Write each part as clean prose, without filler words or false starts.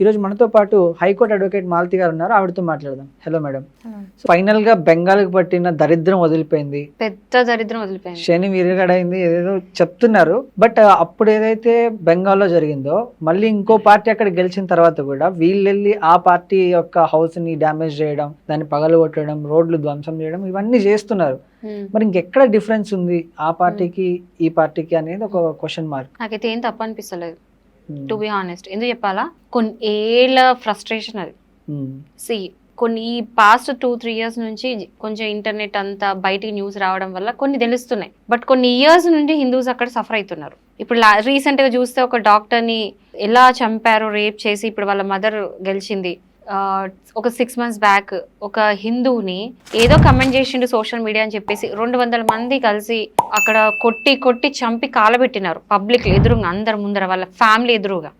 ఈరోజు మనతో పాటు హైకోర్టు అడ్వకేట్ మాలతి గారు ఉన్నారు, ఆవిడతో మాట్లాడదాం. Hello madam. ఫైనల్ గా బెంగాల్కి పట్టిన దరిద్రం వదిలిపోయింది, పెద్ద దరిద్రం వదిలిపోయింది, శని విరగడైంది ఏదేదో చెప్తున్నారు. బట్ అప్పుడు ఏదైతే బెంగాల్లో జరిగిందో మళ్ళీ ఇంకో పార్టీ అక్కడ గెలిచిన తర్వాత కూడా వీళ్ళు వెళ్ళి ఆ పార్టీ యొక్క హౌస్ ని డ్యామేజ్ చేయడం, దాన్ని పగలగొట్టడం, రోడ్లు ధ్వంసం చేయడం, ఇవన్నీ చేస్తున్నారు. మరి ఇంకెక్కడ డిఫరెన్స్ ఉంది ఆ పార్టీకి ఈ పార్టీకి అనేది ఒక క్వశ్చన్ మార్క్. నాకైతే ఏం తప్ప అనిపిస్తలేదు టు బి హానెస్ట్. ఎందుకు చెప్పాలా, కొన్ని ఏళ్ళ ఫ్రస్ట్రేషన్ అది. కొన్ని ఈ పాస్ట్ 2-3 years నుంచి కొంచెం ఇంటర్నెట్ అంతా బయటికి న్యూస్ రావడం వల్ల కొన్ని తెలుస్తున్నాయి. బట్ కొన్ని ఇయర్స్ నుండి హిందూస్ అక్కడ సఫర్ అవుతున్నారు. ఇప్పుడు రీసెంట్ గా చూస్తే ఒక డాక్టర్ ని ఎలా చంపారో, రేప్ చేసి ఇప్పుడు వాళ్ళ మదర్ గెలిచింది. ఒక 6 months బ్యాక్ ఒక హిందూని ఏదో కమెంట్ చేసిండు సోషల్ మీడియా అని చెప్పేసి 200 మంది కలిసి అక్కడ కొట్టి చంపి కాలబెట్టినారు పబ్లిక్ ఎదురుగా, అందరు ముందర, వాళ్ళ ఫ్యామిలీ ఎదురుగా.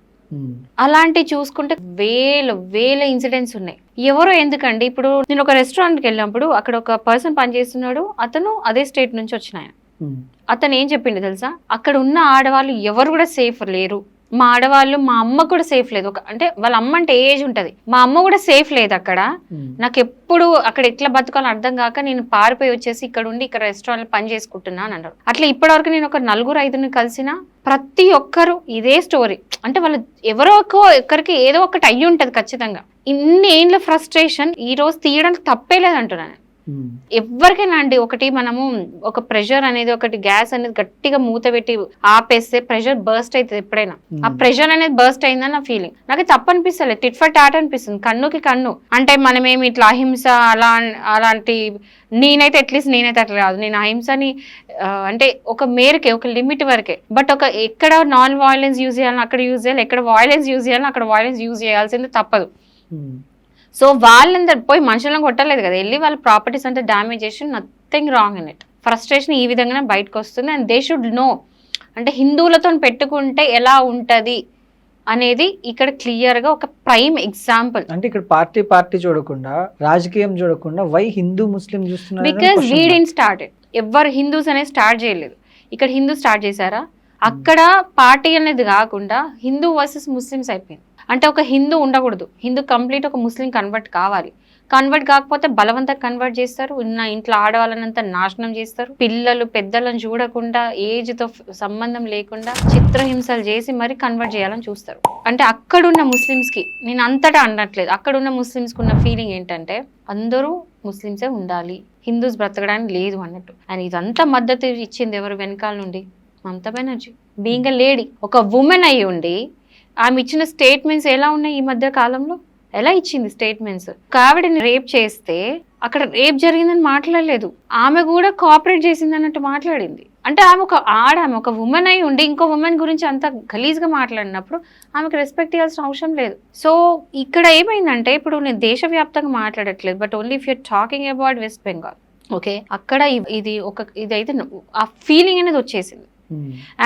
అలాంటి చూసుకుంటే వేల ఇన్సిడెంట్స్ ఉన్నాయి. ఎవరో ఎందుకండి, ఇప్పుడు నేను ఒక రెస్టారెంట్కి వెళ్ళినప్పుడు అక్కడ ఒక పర్సన్ పనిచేస్తున్నాడు, అతను అదే స్టేట్ నుంచి వచ్చిన ఆయన. అతను ఏం చెప్పిండు తెలుసా, అక్కడ ఉన్న ఆడవాళ్ళు ఎవరు కూడా సేఫ్ లేరు. మా ఆడవాళ్ళు, మా అమ్మ కూడా సేఫ్ లేదు. అంటే వాళ్ళ అమ్మ అంటే ఏజ్ ఉంటది, మా అమ్మ కూడా సేఫ్ లేదు అక్కడ. నాకు ఎప్పుడు అక్కడ ఎట్లా బతకాలని అర్థం కాక నేను పారిపోయి వచ్చేసి ఇక్కడ ఉండి ఇక్కడ రెస్టారెంట్ పని చేసుకుంటున్నా అని అన్నారు. అట్లా ఇప్పటివరకు నేను ఒక 4-5 కలిసిన ప్రతి ఒక్కరు ఇదే స్టోరీ. అంటే వాళ్ళు ఎవరో ఒక్కరికి ఏదో ఒకటి అయ్యి ఉంటది ఖచ్చితంగా. ఇన్ని ఏండ్ల ఫ్రస్ట్రేషన్ ఈ రోజు తీయడానికి తప్పే లేదంటున్నాను. ఎవరికైనా అండి, ఒకటి మనము ఒక ప్రెషర్ అనేది, ఒకటి గ్యాస్ అనేది గట్టిగా మూత పెట్టి ఆపేస్తే ప్రెషర్ బర్స్ట్ అవుతుంది ఎప్పుడైనా. ఆ ప్రెషర్ అనేది బర్స్ట్ అయిందని నా ఫీలింగ్. నాకు తప్పు అనిపిస్తలేదు, టిట్ ఫర్ టాట్ అనిపిస్తుంది, కన్నుకి కన్ను. అంటే మనమేమి ఇట్లా అహింస అలాంటి నేనైతే అట్లా కాదు. నేను అహింసని అంటే ఒక మేరకే, ఒక లిమిట్ వరకే. బట్ ఒక ఎక్కడ నాన్ వైలెన్స్ యూజ్ చేయాలని అక్కడ యూజ్ చేయాలి, ఎక్కడ వైలెన్స్ యూజ్ చేయాలని అక్కడ వైలెన్స్ యూజ్ చేయాల్సింది తప్పదు. సో వాళ్ళందరూ పోయి మనుషులను కొట్టలేదు కదా, వెళ్ళి వాళ్ళ ప్రాపర్టీస్ అంటే డ్యామేజ్ చేసి, nothing wrong in it. Frustration ఈ విధంగానే బయటకు వస్తుంది. అండ్ దే షుడ్ నో, అంటే హిందువులతో పెట్టుకుంటే ఎలా ఉంటది అనేది ఇక్కడ క్లియర్ గా ఒక ప్రైమ్ ఎగ్జాంపుల్. అంటే ఇక్కడ పార్టీ చూడకుండా, రాజకీయం చూడకుండా వై హిందూ ముస్లిం చూస్తున్నారు? Because we didn't start it. ఎవరు హిందూస్ అనేది స్టార్ట్ చేయలేదు, ఇక్కడ హిందూ స్టార్ట్ చేశారా. అక్కడ పార్టీ అనేది కాకుండా హిందూ వర్సెస్ ముస్లిమ్స్ అయిపోయింది. అంటే ఒక హిందూ ఉండకూడదు, హిందూ కంప్లీట్ ఒక ముస్లిం కన్వర్ట్ కావాలి. కన్వర్ట్ కాకపోతే బలవంతంగా కన్వర్ట్ చేస్తారు, ఉన్న ఇంట్లో ఆడవాళ్ళనంతా నాశనం చేస్తారు, పిల్లలు పెద్దలను చూడకుండా, ఏజ్తో సంబంధం లేకుండా చిత్రహింసలు చేసి మరి కన్వర్ట్ చేయాలని చూస్తారు. అంటే అక్కడున్న ముస్లిమ్స్కి, నేను అంతటా అనట్లేదు, అక్కడున్న ముస్లిమ్స్కి ఉన్న ఫీలింగ్ ఏంటంటే అందరూ ముస్లిమ్సే ఉండాలి, హిందూస్ బ్రతకడానికి లేదు అన్నట్టు. అండ్ ఇదంతా మద్దతు ఇచ్చింది ఎవరు వెనకాల నుండి? Mamata Banerjee. Being a lady, ఒక ఉమెన్ అయి ఉండి ఆమె ఇచ్చిన స్టేట్మెంట్స్ ఎలా ఉన్నాయి ఈ మధ్య కాలంలో, ఎలా ఇచ్చింది స్టేట్మెంట్స్. ఆవిడని రేప్ చేస్తే అక్కడ రేప్ జరిగిందని మాట్లాడలేదు, ఆమె కూడా కోఆపరేట్ చేసింది అన్నట్టు మాట్లాడింది. అంటే ఆమె ఒక ఉమెన్ అయి ఉండి ఇంకో ఉమెన్ గురించి అంత గలీజ్ గా మాట్లాడినప్పుడు ఆమెకు రెస్పెక్ట్ ఇవ్వాల్సిన అవసరం లేదు. సో ఇక్కడ ఏమైందంటే, ఇప్పుడు నేను దేశవ్యాప్తంగా మాట్లాడట్లేదు, but only if you're talking about west Bengal, okay, అక్కడ ఇదైతే ఆ ఫీలింగ్ అనేది వచ్చేసింది.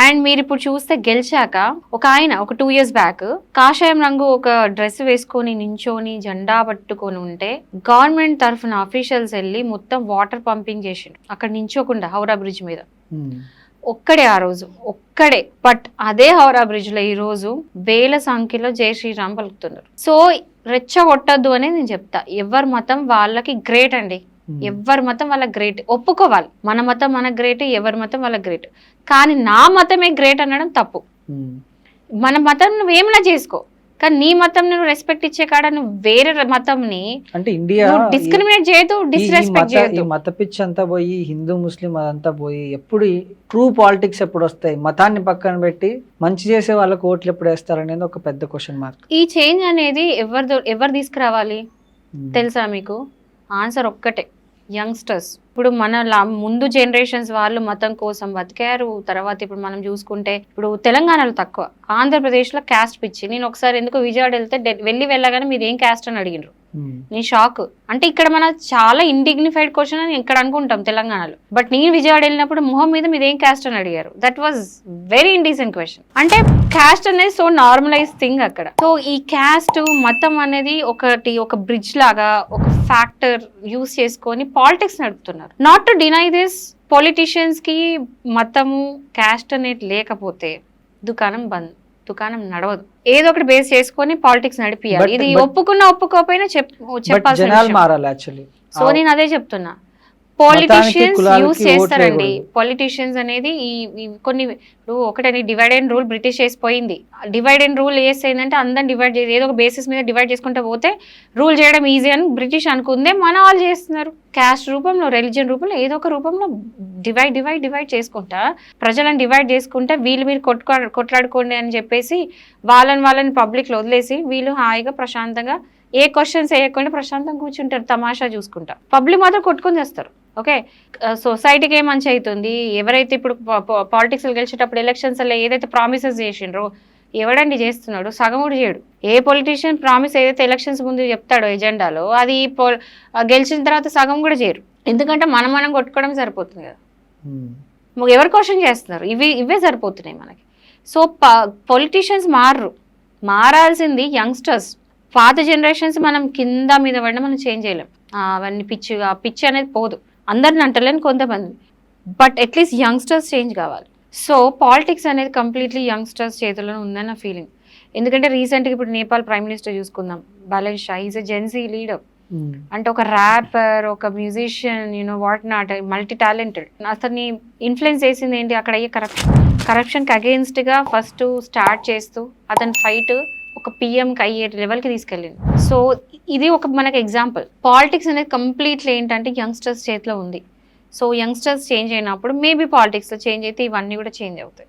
అండ్ మీరు ఇప్పుడు చూస్తే గెలిచాక ఒక ఆయన ఒక 2 years బ్యాక్ కాషాయం రంగు ఒక డ్రెస్ వేసుకొని నించోని జెండా పట్టుకొని ఉంటే గవర్నమెంట్ తరఫున అఫీషియల్స్ వెళ్ళి మొత్తం వాటర్ పంపింగ్ చేసిండు అక్కడ నించోకుండా హౌరా బ్రిడ్జ్ మీద. ఒక్కడే ఆ రోజు, ఒక్కడే. బట్ అదే హౌరా బ్రిడ్జ్ లో ఈ రోజు వేల సంఖ్యలో జై శ్రీరామ్ పలుకుతున్నారు. సో రెచ్చగొట్టద్దు అని నేను చెప్తా. ఎవరి మతం వాళ్ళకి గ్రేట్ అండి, ఎవరి మతం వాళ్ళ గ్రేట్, ఒప్పుకోవాలి. మన మతం మన గ్రేట్, ఎవరి మతం వాళ్ళ గ్రేట్. కానీ నా మతమే గ్రేట్ అనడం తప్పు. మన మతం నువ్వేమైనా చేసుకో, కానీ నీ మతం నువ్వు రెస్పెక్ట్ ఇచ్చే కాడ నువ్వు వేరే మతంని అంటే ఇండియా డిస్క్రిమినేట్ చేయదు, డిస్రెస్పెక్ట్ చేయదు. మత పిచ్చి అంతా పోయి హిందూ ముస్లిం అదంతా పోయి ఎప్పుడు ట్రూ పాలిటిక్స్ ఎప్పుడు వస్తాయి? మతాన్ని పక్కన పెట్టి మంచి చేసే వాళ్ళకి ఓట్లు ఎప్పుడు వేస్తారనేది ఒక పెద్ద క్వశ్చన్ మార్క్. ఈ చేంజ్ అనేది ఎవరు తీసుకురావాలి తెలుసా మీకు? ఆన్సర్ ఒక్కటే, యంగ్స్టర్స్. ఇప్పుడు మన ముందు జనరేషన్స్ వాళ్ళు మతం కోసం బతికారు. తర్వాత ఇప్పుడు మనం చూసుకుంటే ఇప్పుడు తెలంగాణలో తక్కువ, ఆంధ్రప్రదేశ్లో క్యాస్ట్ పిచ్చి. నేను ఒకసారి ఎందుకు విజయవాడ వెళ్తే వెళ్ళగానే మీరు ఏం క్యాస్ట్ అని అడిగినారు, నేను షాక్. అంటే ఇక్కడ మన చాలా ఇండిగ్నిఫైడ్ క్వశ్చన్ అని ఇక్కడ అనుకుంటాం తెలంగాణలో, బట్ నేను విజయవాడ వెళ్ళినప్పుడు మొహం మీద మీరు ఏం క్యాస్ట్ అని అడిగారు. That was very indecent question. అంటే క్యాస్ట్ అనేది సో నార్మలైజ్ థింగ్ అక్కడ. సో ఈ క్యాస్ట్ మతం అనేది ఒక బ్రిడ్జ్ లాగా, ఒక ఫ్యాక్టర్ యూస్ చేసుకొని పాలిటిక్స్ నడుపుతున్నారు. Not to deny this, politicians కి మతము క్యాస్ట్ అనేది లేకపోతే దుకాణం బంద్. దుకాణం నడవదు. ఏదో ఒకటి బేస్ చేసుకొని పాలిటిక్స్ నడిపియాలి. But- ఇది but- ఒప్పుకున్నా ఒప్పుకోకపోయినా బట్ చెప్పాల్సిన జనాలు విషయం. మారాలి యాక్చువల్లీ. సో నేను అదే చెప్తున్నా, పొలిటీషియన్స్ కులాలకి యూజ్ ఓట్లు చేస్తారండి. వేయకూడదు. పొలిటీషియన్స్ అనేది ఈ కొన్ని ఇప్పుడు ఒకటని డివైడ్ అండ్ రూల్ బ్రిటిష్ చేసిపోయింది. డివైడ్ అండ్ రూల్ ఏంటంటే అందరిని డివైడ్ చేసి ఏదో ఒక బేసిస్ మీద డివైడ్ చేసుకుంటూ పోతే రూల్ చేయడం ఈజీ అని బ్రిటిష్ అనుకుందే మన వాళ్ళు చేస్తున్నారు. క్యాస్ట్ రూపంలో, రిలీజియన్ రూపంలో, ఏదో ఒక రూపంలో డివైడ్ చేసుకుంటా ప్రజలను డివైడ్ చేసుకుంటా వీళ్ళు మీరు కొట్లాడుకోండి అని చెప్పేసి వాళ్ళని పబ్లిక్లో వదిలేసి వీళ్ళు హాయిగా ప్రశాంతంగా ఏ క్వశ్చన్స్ వేయకుండా ప్రశాంతంగా కూర్చుంటారు, తమాషా చూసుకుంటా. పబ్లిక్ మాత్రం కొట్టుకొని చేస్తారు. ఓకే, సొసైటీకి ఏం మంచి అవుతుంది? ఎవరైతే ఇప్పుడు పాలిటిక్స్ గెలిచేటప్పుడు ఎలక్షన్స్లో ఏదైతే ప్రామిసెస్ చేసిండ్రో ఎవడండి చేస్తున్నాడు? సగం కూడా చేయడు. ఏ పొలిటీషియన్ ప్రామిస్ ఏదైతే ఎలక్షన్స్ ముందు చెప్తాడో ఎజెండాలో అది గెలిచిన తర్వాత సగం కూడా చేయరు. ఎందుకంటే మనం కొట్టుకోవడం సరిపోతుంది కదా. ఎవరు క్వశ్చన్ చేస్తున్నారు? ఇవే సరిపోతున్నాయి మనకి. సో పొలిటీషియన్స్ మారాల్సింది యంగ్స్టర్స్. పాత జనరేషన్స్ మనం కింద మీద పడినా మనం చేంజ్ చేయలేం. అవన్నీ పిచ్చి అనేది పోదు. అందరిని అంటలేని కొంతమంది, బట్ అట్లీస్ట్ యంగ్స్టర్స్ చేంజ్ కావాలి. సో పాలిటిక్స్ అనేది కంప్లీట్లీ యంగ్స్టర్స్ చేతుల్లో ఉందని నా ఫీలింగ్. ఎందుకంటే రీసెంట్గా ఇప్పుడు నేపాల్ ప్రైమ్ మినిస్టర్ చూసుకుందాం, Balen Shah. Is a Gen Z leader. అంటే ఒక ర్యాపర్, ఒక musician, what not, multi talented. అతన్ని ఇన్ఫ్లుయెన్స్ చేసింది ఏంటి? అక్కడ అయ్యే కరప్షన్కి అగెయిన్స్ట్గా ఫస్ట్ స్టార్ట్ చేస్తూ అతని ఫైట్ ఒక పిఎంకి అయ్యే లెవెల్కి తీసుకెళ్ళింది. సో ఇది ఒక మనకి ఎగ్జాంపుల్. పాలిటిక్స్ అనేది కంప్లీట్లీ ఏంటంటే యంగ్స్టర్స్ చేతిలో ఉంది. సో యంగ్స్టర్స్ చేంజ్ అయినప్పుడు మేబీ పాలిటిక్స్లో చేంజ్ అయితే ఇవన్నీ కూడా చేంజ్ అవుతాయి.